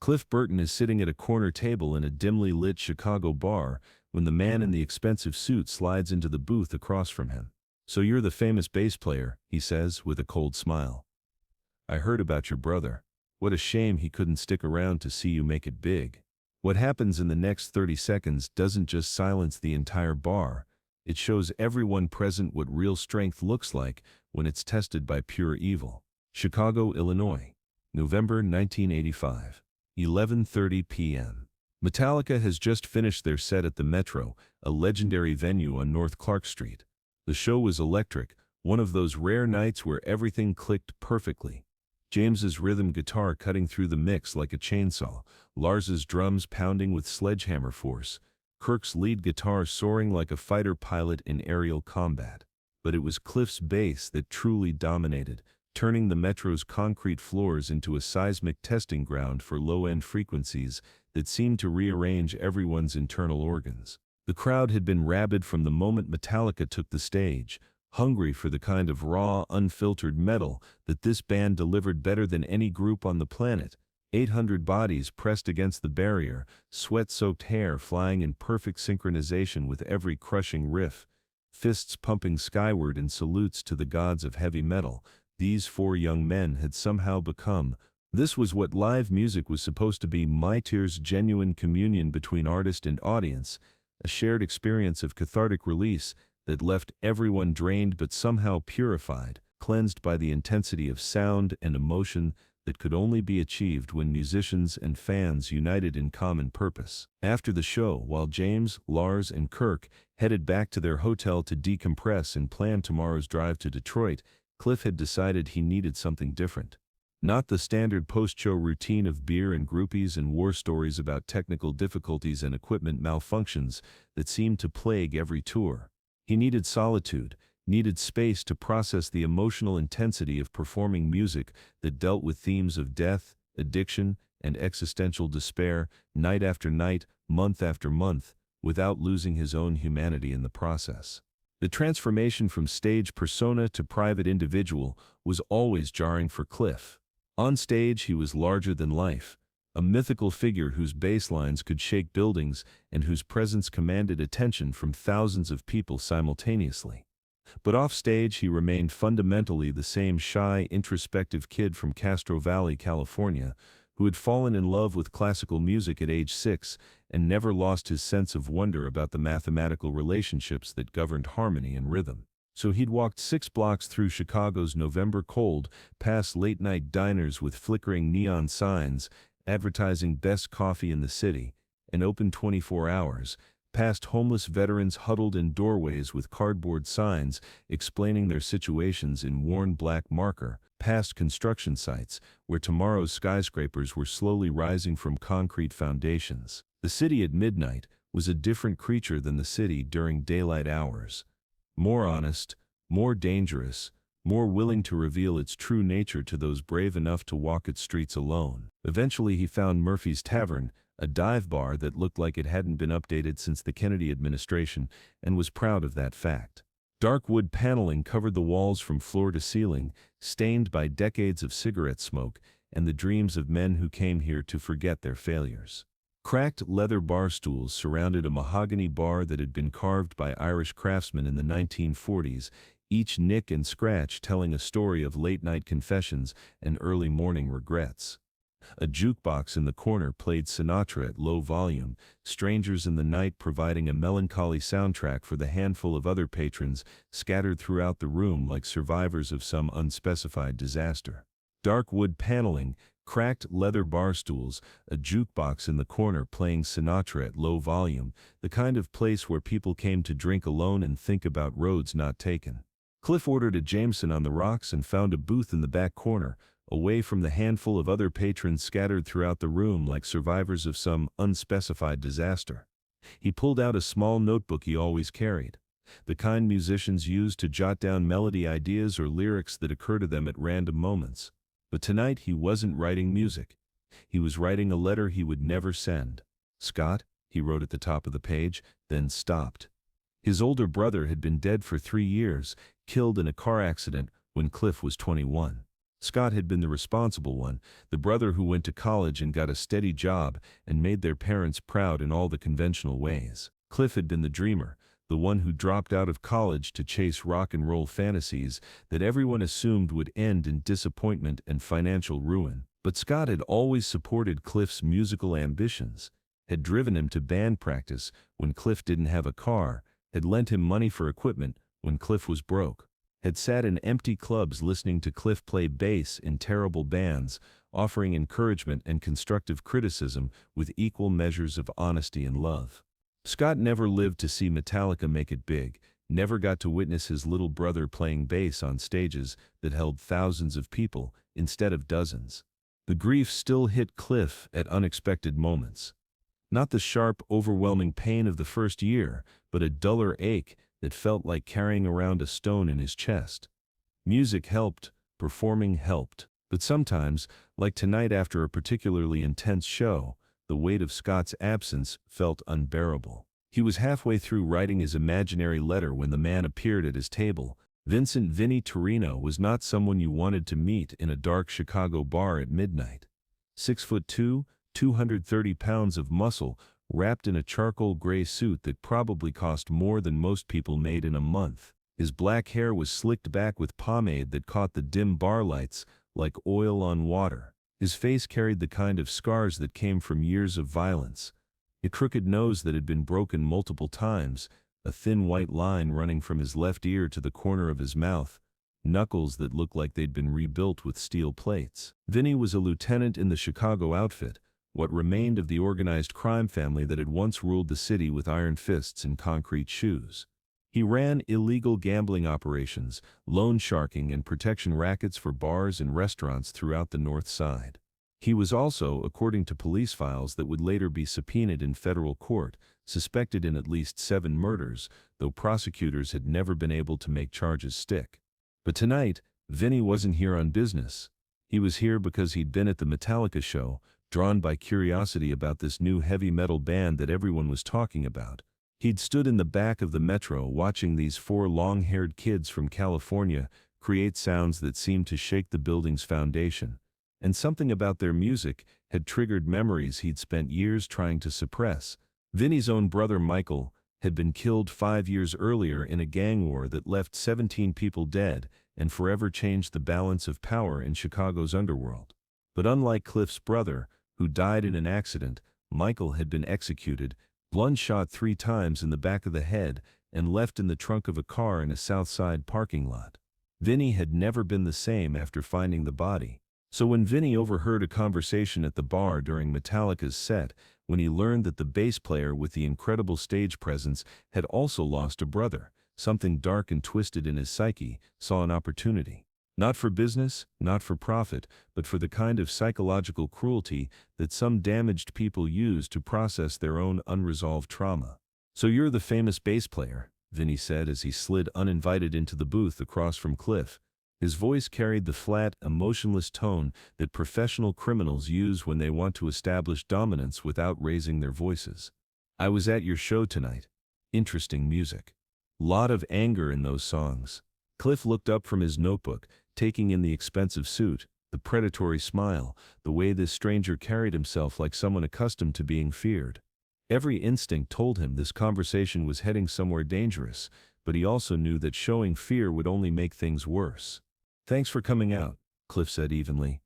Cliff Burton is sitting at a corner table in a dimly lit Chicago bar when the man in the expensive suit slides into the booth across from him. "So you're the famous bass player," he says with a cold smile. "I heard about your brother. What a shame he couldn't stick around to see you make it big." What happens in the next 30 seconds doesn't just silence the entire bar, it shows everyone present what real strength looks like when it's tested by pure evil. Chicago, Illinois, November 1985, 11:30 p.m. Metallica has just finished their set at the Metro, a legendary venue on North Clark Street. The show was electric, one of those rare nights where everything clicked perfectly. James's rhythm guitar cutting through the mix like a chainsaw, Lars's drums pounding with sledgehammer force, Kirk's lead guitar soaring like a fighter pilot in aerial combat. But it was Cliff's bass that truly dominated, turning the Metro's concrete floors into a seismic testing ground for low-end frequencies that seemed to rearrange everyone's internal organs. The crowd had been rabid from the moment Metallica took the stage, hungry for the kind of raw, unfiltered metal that this band delivered better than any group on the planet. 800 bodies pressed against the barrier, sweat-soaked hair flying in perfect synchronization with every crushing riff, fists pumping skyward in salutes to the gods of heavy metal. These four young men had somehow become. This was what live music was supposed to be: Tears' genuine communion between artist and audience, a shared experience of cathartic release that left everyone drained but somehow purified, cleansed by the intensity of sound and emotion that could only be achieved when musicians and fans united in common purpose. After the show, while James, Lars, and Kirk headed back to their hotel to decompress and plan tomorrow's drive to Detroit, Cliff had decided he needed something different. Not the standard post-show routine of beer and groupies and war stories about technical difficulties and equipment malfunctions that seemed to plague every tour. He needed solitude, needed space to process the emotional intensity of performing music that dealt with themes of death, addiction, and existential despair, night after night, month after month, without losing his own humanity in the process. The transformation from stage persona to private individual was always jarring for Cliff. On stage, he was larger than life, a mythical figure whose bass lines could shake buildings and whose presence commanded attention from thousands of people simultaneously. But off stage, he remained fundamentally the same shy, introspective kid from Castro Valley, California, who had fallen in love with classical music at age 6 and never lost his sense of wonder about the mathematical relationships that governed harmony and rhythm. So he'd walked 6 blocks through Chicago's November cold, past late-night diners with flickering neon signs advertising best coffee in the city, and open 24 hours, past homeless veterans huddled in doorways with cardboard signs explaining their situations in worn black marker, past construction sites where tomorrow's skyscrapers were slowly rising from concrete foundations. The city at midnight was a different creature than the city during daylight hours. More honest, more dangerous, more willing to reveal its true nature to those brave enough to walk its streets alone. Eventually he found Murphy's Tavern, a dive bar that looked like it hadn't been updated since the Kennedy administration, and was proud of that fact. Dark wood paneling covered the walls from floor to ceiling, stained by decades of cigarette smoke and the dreams of men who came here to forget their failures. Cracked leather bar stools surrounded a mahogany bar that had been carved by Irish craftsmen in the 1940s, each nick and scratch telling a story of late-night confessions and early morning regrets. A jukebox in the corner played Sinatra at low volume, strangers in the night providing a melancholy soundtrack for the handful of other patrons scattered throughout the room like survivors of some unspecified disaster. Dark wood paneling, cracked leather bar stools, a jukebox in the corner playing Sinatra at low volume, the kind of place where people came to drink alone and think about roads not taken. Cliff ordered a Jameson on the rocks and found a booth in the back corner, away from the handful of other patrons scattered throughout the room like survivors of some unspecified disaster. He pulled out a small notebook he always carried, the kind musicians use to jot down melody ideas or lyrics that occur to them at random moments. But tonight he wasn't writing music. He was writing a letter he would never send. "Scott," he wrote at the top of the page, then stopped. His older brother had been dead for 3 years, killed in a car accident when Cliff was 21. Scott had been the responsible one, the brother who went to college and got a steady job and made their parents proud in all the conventional ways. Cliff had been the dreamer, the one who dropped out of college to chase rock and roll fantasies that everyone assumed would end in disappointment and financial ruin. But Scott had always supported Cliff's musical ambitions, had driven him to band practice when Cliff didn't have a car, had lent him money for equipment when Cliff was broke, had sat in empty clubs listening to Cliff play bass in terrible bands, offering encouragement and constructive criticism with equal measures of honesty and love. Scott never lived to see Metallica make it big, never got to witness his little brother playing bass on stages that held thousands of people instead of dozens. The grief still hit Cliff at unexpected moments. Not the sharp, overwhelming pain of the first year, but a duller ache that felt like carrying around a stone in his chest. Music helped, performing helped, but sometimes, like tonight after a particularly intense show, the weight of Scott's absence felt unbearable. He was halfway through writing his imaginary letter when the man appeared at his table. Vincent "Vinny" Torrino was not someone you wanted to meet in a dark Chicago bar at midnight. 6'2", 230 pounds of muscle, wrapped in a charcoal gray suit that probably cost more than most people made in a month. His black hair was slicked back with pomade that caught the dim bar lights like oil on water. His face carried the kind of scars that came from years of violence. A crooked nose that had been broken multiple times, a thin white line running from his left ear to the corner of his mouth, knuckles that looked like they'd been rebuilt with steel plates. Vinny was a lieutenant in the Chicago outfit, what remained of the organized crime family that had once ruled the city with iron fists and concrete shoes. He ran illegal gambling operations, loan sharking and protection rackets for bars and restaurants throughout the North Side. He was also, according to police files that would later be subpoenaed in federal court, suspected in at least 7 murders, though prosecutors had never been able to make charges stick. But tonight, Vinny wasn't here on business. He was here because he'd been at the Metallica show, drawn by curiosity about this new heavy metal band that everyone was talking about. He'd stood in the back of the metro watching these 4 long-haired kids from California create sounds that seemed to shake the building's foundation. And something about their music had triggered memories he'd spent years trying to suppress. Vinny's own brother Michael had been killed 5 years earlier in a gang war that left 17 people dead and forever changed the balance of power in Chicago's underworld. But unlike Cliff's brother, who died in an accident, Michael had been executed, bloodshot 3 times in the back of the head, and left in the trunk of a car in a South Side parking lot. Vinny had never been the same after finding the body. So when Vinny overheard a conversation at the bar during Metallica's set, when he learned that the bass player with the incredible stage presence had also lost a brother, something dark and twisted in his psyche saw an opportunity. Not for business, not for profit, but for the kind of psychological cruelty that some damaged people use to process their own unresolved trauma. "So you're the famous bass player," Vinny said as he slid uninvited into the booth across from Cliff. His voice carried the flat, emotionless tone that professional criminals use when they want to establish dominance without raising their voices. "I was at your show tonight. Interesting music. Lot of anger in those songs." Cliff looked up from his notebook, taking in the expensive suit, the predatory smile, the way this stranger carried himself like someone accustomed to being feared. Every instinct told him this conversation was heading somewhere dangerous, but he also knew that showing fear would only make things worse. "Thanks for coming out," Cliff said evenly.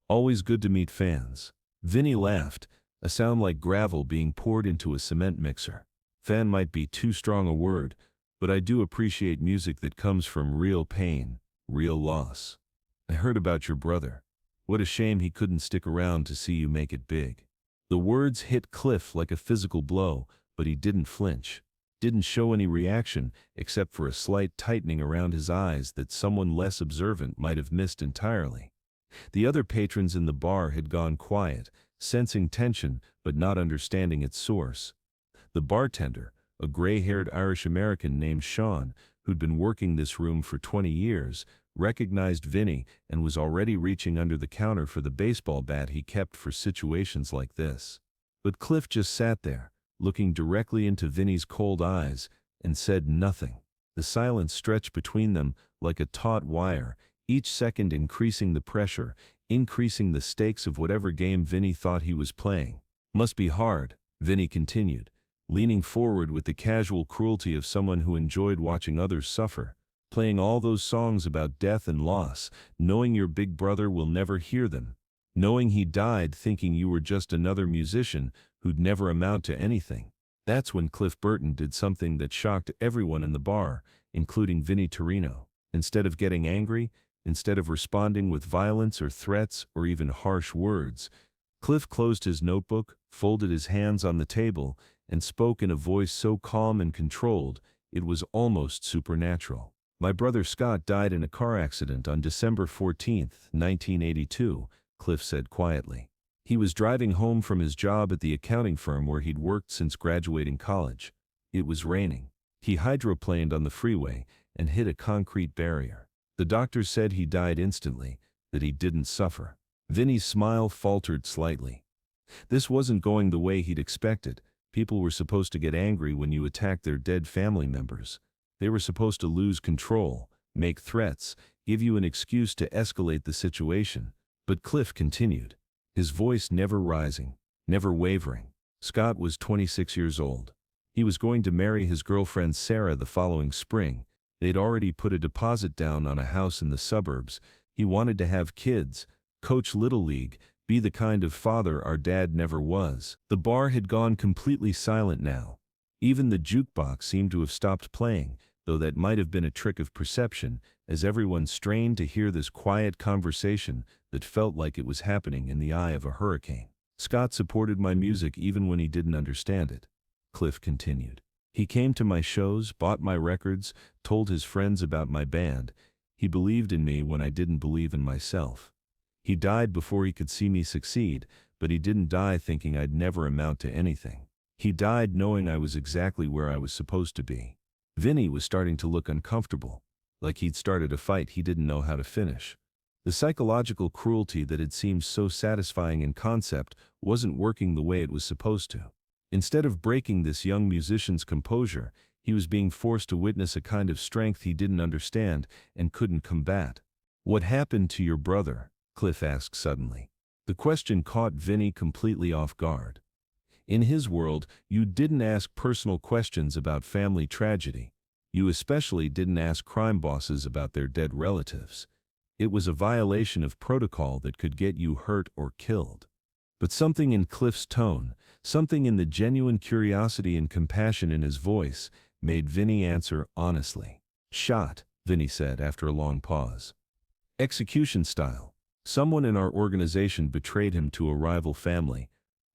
"Always good to meet fans." Vinny laughed, a sound like gravel being poured into a cement mixer. "Fan might be too strong a word, but I do appreciate music that comes from real pain, real loss. I heard about your brother. What a shame he couldn't stick around to see you make it big." The words hit Cliff like a physical blow, but he didn't flinch. Didn't show any reaction, except for a slight tightening around his eyes that someone less observant might have missed entirely. The other patrons in the bar had gone quiet, sensing tension but not understanding its source. The bartender, a gray-haired Irish-American named Sean, who'd been working this room for 20 years, recognized Vinny and was already reaching under the counter for the baseball bat he kept for situations like this. But Cliff just sat there, looking directly into Vinny's cold eyes, and said nothing. The silence stretched between them like a taut wire, each second increasing the pressure, increasing the stakes of whatever game Vinny thought he was playing. Must be hard, Vinny continued, leaning forward with the casual cruelty of someone who enjoyed watching others suffer, playing all those songs about death and loss, knowing your big brother will never hear them, knowing he died thinking you were just another musician who'd never amount to anything. That's when Cliff Burton did something that shocked everyone in the bar, including Vinnie Torrino. Instead of getting angry, instead of responding with violence or threats or even harsh words, Cliff closed his notebook, folded his hands on the table, and spoke in a voice so calm and controlled, it was almost supernatural. My brother Scott died in a car accident on December 14, 1982, Cliff said quietly. He was driving home from his job at the accounting firm where he'd worked since graduating college. It was raining. He hydroplaned on the freeway and hit a concrete barrier. The doctors said he died instantly, that he didn't suffer. Vinny's smile faltered slightly. This wasn't going the way he'd expected. People were supposed to get angry when you attacked their dead family members. They were supposed to lose control, make threats, give you an excuse to escalate the situation. But Cliff continued, his voice never rising, never wavering. Scott was 26 years old. He was going to marry his girlfriend Sarah the following spring. They'd already put a deposit down on a house in the suburbs. He wanted to have kids, coach Little League, be the kind of father our dad never was. The bar had gone completely silent now. Even the jukebox seemed to have stopped playing, though that might have been a trick of perception, as everyone strained to hear this quiet conversation that felt like it was happening in the eye of a hurricane. Scott supported my music even when he didn't understand it, Cliff continued. He came to my shows, bought my records, told his friends about my band. He believed in me when I didn't believe in myself. He died before he could see me succeed, but he didn't die thinking I'd never amount to anything. He died knowing I was exactly where I was supposed to be. Vinny was starting to look uncomfortable, like he'd started a fight he didn't know how to finish. The psychological cruelty that had seemed so satisfying in concept wasn't working the way it was supposed to. Instead of breaking this young musician's composure, he was being forced to witness a kind of strength he didn't understand and couldn't combat. "What happened to your brother?" Cliff asked suddenly. The question caught Vinny completely off guard. In his world, you didn't ask personal questions about family tragedy. You especially didn't ask crime bosses about their dead relatives. It was a violation of protocol that could get you hurt or killed. But something in Cliff's tone, something in the genuine curiosity and compassion in his voice, made Vinny answer honestly. "Shot," Vinny said after a long pause. "Execution style. Someone in our organization betrayed him to a rival family.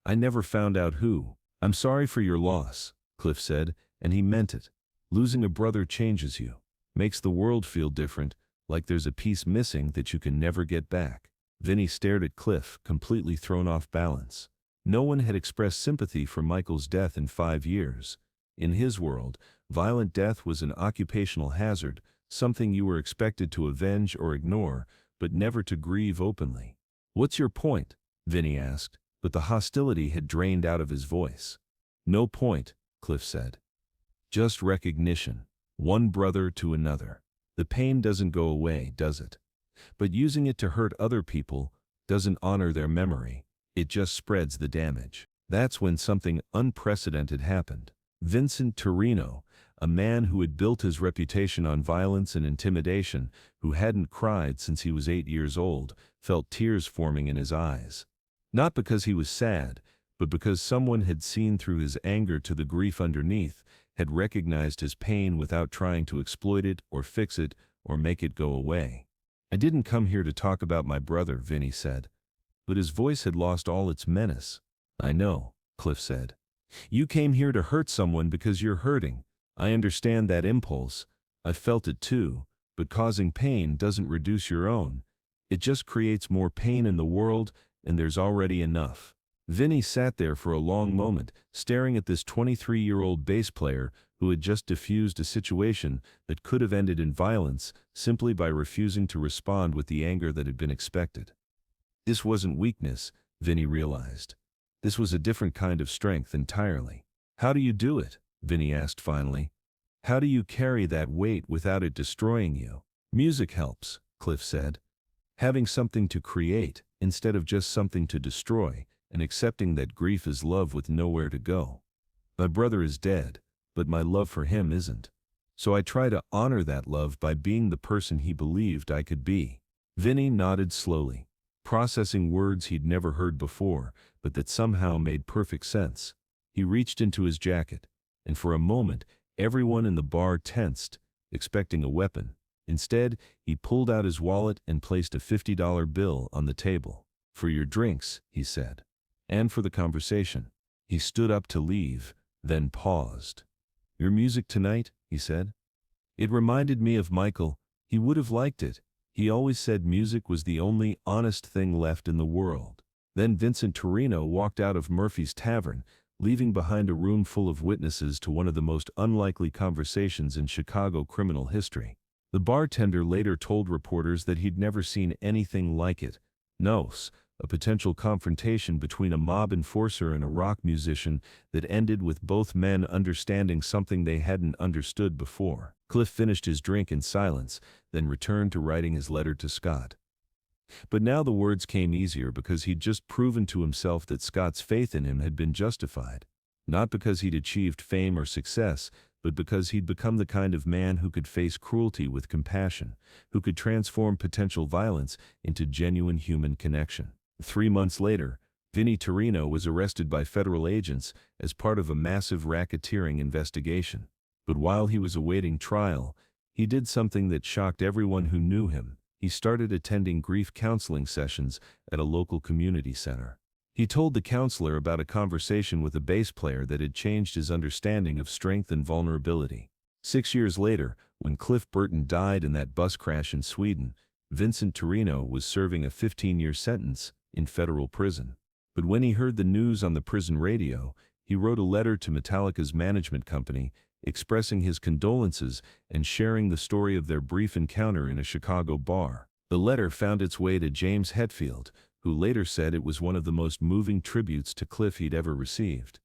I never found out who." "I'm sorry for your loss," Cliff said, and he meant it. Losing a brother changes you, makes the world feel different, like there's a piece missing that you can never get back. Vinny stared at Cliff, completely thrown off balance. No one had expressed sympathy for Michael's death in 5 years. In his world, violent death was an occupational hazard, something you were expected to avenge or ignore, but never to grieve openly. "What's your point?" Vinny asked, but the hostility had drained out of his voice. "No point," Cliff said. "Just recognition. One brother to another. The pain doesn't go away, does it? But using it to hurt other people doesn't honor their memory. It just spreads the damage." That's when something unprecedented happened. Vincent Torrino, a man who had built his reputation on violence and intimidation, who hadn't cried since he was 8 years old, felt tears forming in his eyes. Not because he was sad, but because someone had seen through his anger to the grief underneath, had recognized his pain without trying to exploit it or fix it or make it go away. "I didn't come here to talk about my brother," Vinny said. But his voice had lost all its menace. "I know," Cliff said. "You came here to hurt someone because you're hurting. I understand that impulse. I've felt it too, but causing pain doesn't reduce your own. It just creates more pain in the world, and there's already enough." Vinny sat there for a long moment, staring at this 23-year-old bass player who had just diffused a situation that could have ended in violence simply by refusing to respond with the anger that had been expected. This wasn't weakness, Vinny realized. This was a different kind of strength entirely. "How do you do it?" Vinny asked finally. "How do you carry that weight without it destroying you?" "Music helps," Cliff said. Having something to create, instead of just something to destroy, and accepting that grief is love with nowhere to go. My brother is dead, but my love for him isn't. So I try to honor that love by being the person he believed I could be. Vinny nodded slowly, processing words he'd never heard before, but that somehow made perfect sense. He reached into his jacket, and for a moment, everyone in the bar tensed, expecting a weapon. Instead, he pulled out his wallet and placed a $50 bill on the table. "For your drinks," he said. "And for the conversation." He stood up to leave, then paused. "Your music tonight," he said. "It reminded me of Michael. He would have liked it. He always said music was the only honest thing left in the world." Then Vincent Torrino walked out of Murphy's Tavern, leaving behind a room full of witnesses to one of the most unlikely conversations in Chicago criminal history. The bartender later told reporters that he'd never seen anything like it. Nos, a potential confrontation between a mob enforcer and a rock musician that ended with both men understanding something they hadn't understood before. Cliff finished his drink in silence, then returned to writing his letter to Scott. But now the words came easier because he'd just proven to himself that Scott's faith in him had been justified. Not because he'd achieved fame or success, but because he'd become the kind of man who could face cruelty with compassion, who could transform potential violence into genuine human connection. 3 months later, Vinny Torrino was arrested by federal agents as part of a massive racketeering investigation. But while he was awaiting trial, he did something that shocked everyone who knew him. He started attending grief counseling sessions at a local community center. He told the counselor about a conversation with a bass player that had changed his understanding of strength and vulnerability. 6 years later, when Cliff Burton died in that bus crash in Sweden, Vincent Torrino was serving a 15-year sentence in federal prison. But when he heard the news on the prison radio, he wrote a letter to Metallica's management company, expressing his condolences and sharing the story of their brief encounter in a Chicago bar. The letter found its way to James Hetfield, who later said it was one of the most moving tributes to Cliff he'd ever received.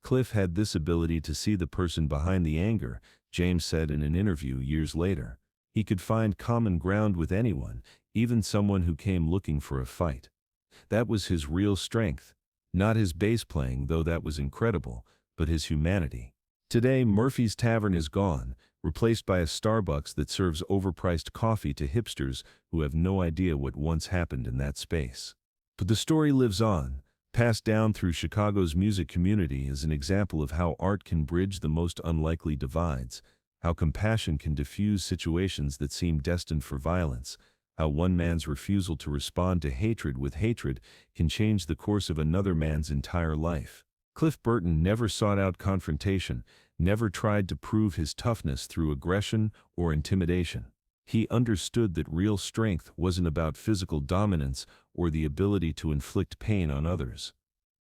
Cliff had this ability to see the person behind the anger, James said in an interview years later. He could find common ground with anyone, even someone who came looking for a fight. That was his real strength. Not his bass playing, though that was incredible, but his humanity. Today, Murphy's Tavern is gone, replaced by a Starbucks that serves overpriced coffee to hipsters who have no idea what once happened in that space. But the story lives on, passed down through Chicago's music community as an example of how art can bridge the most unlikely divides, how compassion can diffuse situations that seem destined for violence, how one man's refusal to respond to hatred with hatred can change the course of another man's entire life. Cliff Burton never sought out confrontation, never tried to prove his toughness through aggression or intimidation. He understood that real strength wasn't about physical dominance or the ability to inflict pain on others.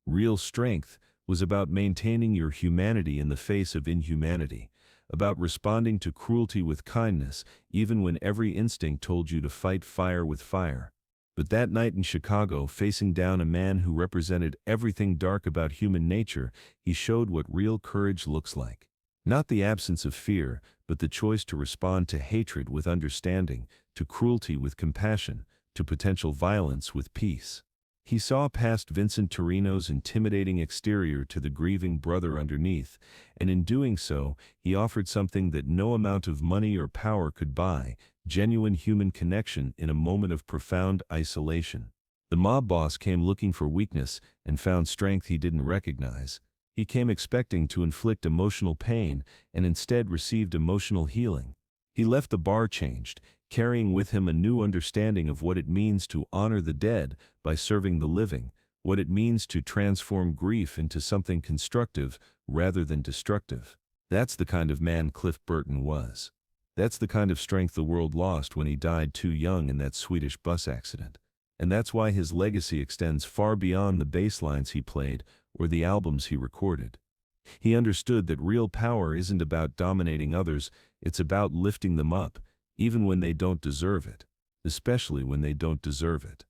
Real strength was about maintaining your humanity in the face of inhumanity, about responding to cruelty with kindness, even when every instinct told you to fight fire with fire. But that night in Chicago, facing down a man who represented everything dark about human nature, he showed what real courage looks like. Not the absence of fear, but the choice to respond to hatred with understanding, to cruelty with compassion, to potential violence with peace. He saw past Vincent Torrino's intimidating exterior to the grieving brother underneath, and in doing so, he offered something that no amount of money or power could buy: genuine human connection in a moment of profound isolation. The mob boss came looking for weakness and found strength he didn't recognize. He came expecting to inflict emotional pain and instead received emotional healing. He left the bar changed, carrying with him a new understanding of what it means to honor the dead by serving the living, what it means to transform grief into something constructive rather than destructive. That's the kind of man Cliff Burton was. That's the kind of strength the world lost when he died too young in that Swedish bus accident. And that's why his legacy extends far beyond the bass lines he played or the albums he recorded. He understood that real power isn't about dominating others, it's about lifting them up, even when they don't deserve it, especially when they don't deserve it.